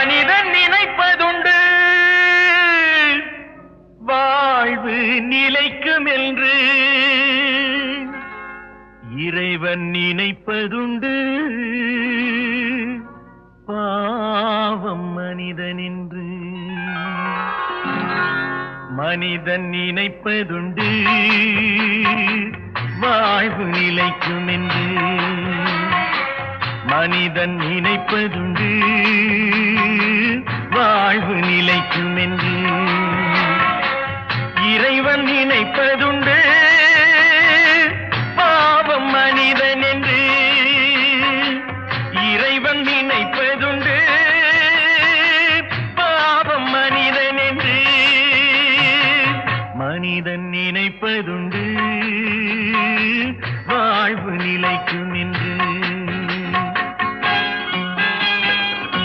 மனிதன் நினைப்பதுண்டு வாழ்வு நிலைக்கும் என்று, இறைவன் நினைப்பதுண்டு பாவம் மனிதன் என்று. மனிதன் நினைப்பதுண்டு வாழ்வு நிலைக்கும் என்று, மனிதன் நினைப்பதுண்டு வாழ்வு நிலைக்கும் என்று, இறைவன் நினைப்பதுண்டு